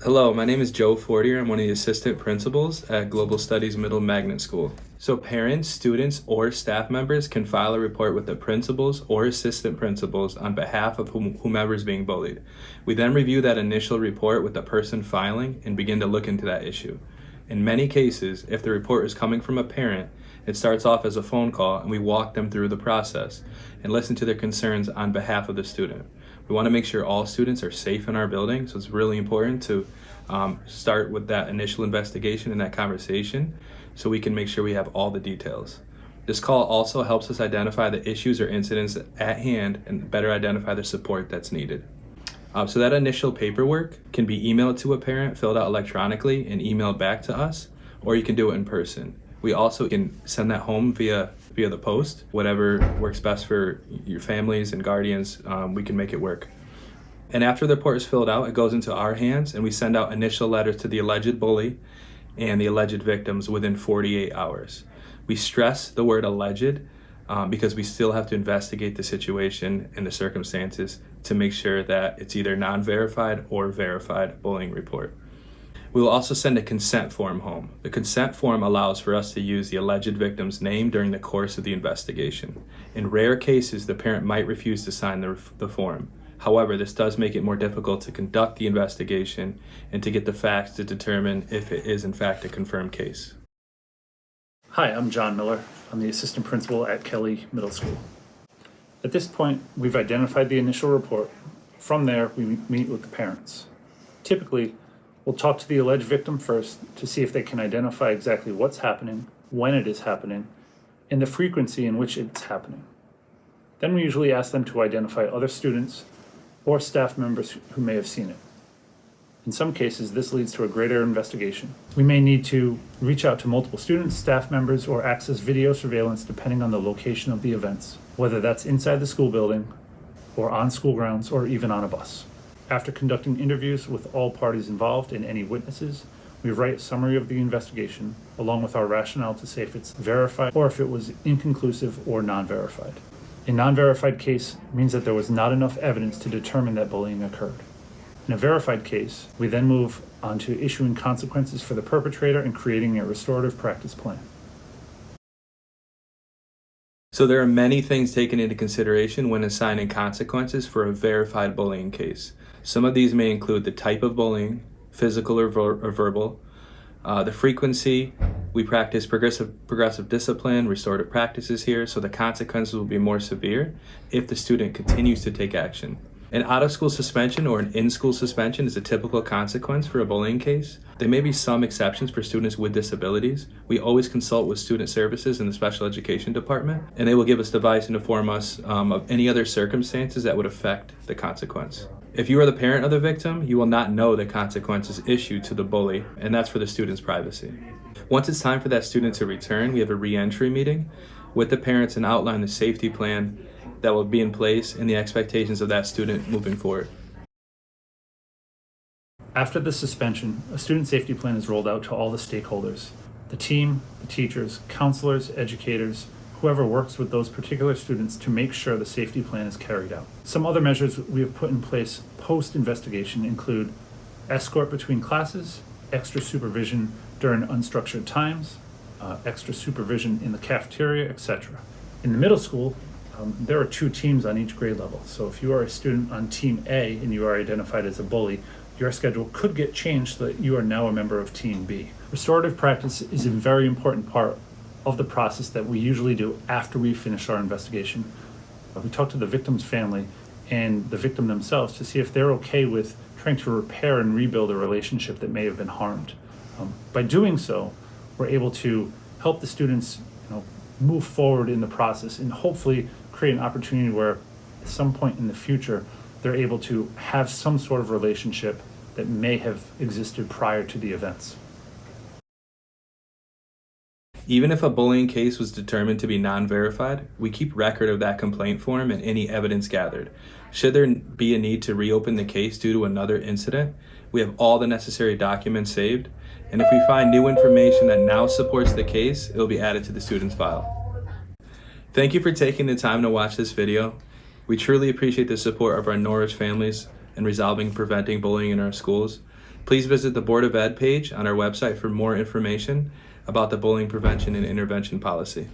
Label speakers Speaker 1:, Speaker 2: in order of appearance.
Speaker 1: Hello, my name is Joe Fortier. I'm one of the assistant principals at Global Studies Middle Magnet School. So parents, students, or staff members can file a report with the principals or assistant principals on behalf of whomever is being bullied. We then review that initial report with the person filing and begin to look into that issue. In many cases, if the report is coming from a parent, it starts off as a phone call and we walk them through the process and listen to their concerns on behalf of the student. We want to make sure all students are safe in our building, so it's really important to start with that initial investigation and that conversation so we can make sure we have all the details. This call also helps us identify the issues or incidents at hand and better identify the support that's needed. So that initial paperwork can be emailed to a parent, filled out electronically, and emailed back to us, or you can do it in person. We also can send that home via the post. Whatever works best for your families and guardians, we can make it work. And after the report is filled out, it goes into our hands and we send out initial letters to the alleged bully and the alleged victims within 48 hours. We stress the word alleged because we still have to investigate the situation and the circumstances to make sure that it's either non-verified or verified bullying report. We will also send a consent form home. The consent form allows for us to use the alleged victim's name during the course of the investigation. In rare cases, the parent might refuse to sign the form. However, this does make it more difficult to conduct the investigation and to get the facts to determine if it is in fact a confirmed case.
Speaker 2: Hi, I'm John Miller. I'm the assistant principal at Kelly Middle School. At this point, we've identified the initial report. From there, we meet with the parents. Typically, we'll talk to the alleged victim first to see if they can identify exactly what's happening, when it is happening, and the frequency in which it's happening. Then we usually ask them to identify other students or staff members who may have seen it. In some cases, this leads to a greater investigation. We may need to reach out to multiple students, staff members, or access video surveillance depending on the location of the events, whether that's inside the school building, or on school grounds, or even on a bus. After conducting interviews with all parties involved and any witnesses, we write a summary of the investigation, along with our rationale to say if it's verified or if it was inconclusive or non-verified. A non-verified case means that there was not enough evidence to determine that bullying occurred. In a verified case, we then move on to issuing consequences for the perpetrator and creating a restorative practice plan.
Speaker 1: So there are many things taken into consideration when assigning consequences for a verified bullying case. Some of these may include the type of bullying, physical or verbal, the frequency. We practice progressive discipline, restorative practices here, so the consequences will be more severe if the student continues to take action. An out-of-school suspension or an in-school suspension is a typical consequence for a bullying case. There may be some exceptions for students with disabilities. We always consult with student services in the special education department, and they will give us advice and inform us of any other circumstances that would affect the consequence. If you are the parent of the victim, you will not know the consequences issued to the bully, and that's for the student's privacy. Once it's time for that student to return, we have a re-entry meeting with the parents and outline the safety plan that will be in place and the expectations of that student moving forward.
Speaker 2: After the suspension, a student safety plan is rolled out to all the stakeholders: the team, the teachers, counselors, educators, whoever works with those particular students to make sure the safety plan is carried out. Some other measures we have put in place post-investigation include escort between classes, extra supervision during unstructured times, extra supervision in the cafeteria, etc. In the middle school, there are 2 teams on each grade level. So if you are a student on Team A and you are identified as a bully, your schedule could get changed so that you are now a member of Team B. Restorative practice is a very important part of the process that we usually do after we finish our investigation. We talk to the victim's family and the victim themselves to see if they're okay with trying to repair and rebuild a relationship that may have been harmed. By doing so, we're able to help the students move forward in the process and hopefully create an opportunity where at some point in the future they're able to have some sort of relationship that may have existed prior to the events.
Speaker 1: Even if a bullying case was determined to be non-verified, we keep record of that complaint form and any evidence gathered. Should there be a need to reopen the case due to another incident, we have all the necessary documents saved, and if we find new information that now supports the case, it will be added to the student's file. Thank you for taking the time to watch this video. We truly appreciate the support of our Norwich families in resolving and preventing bullying in our schools. Please visit the Board of Ed page on our website for more information about the bullying prevention and intervention policy.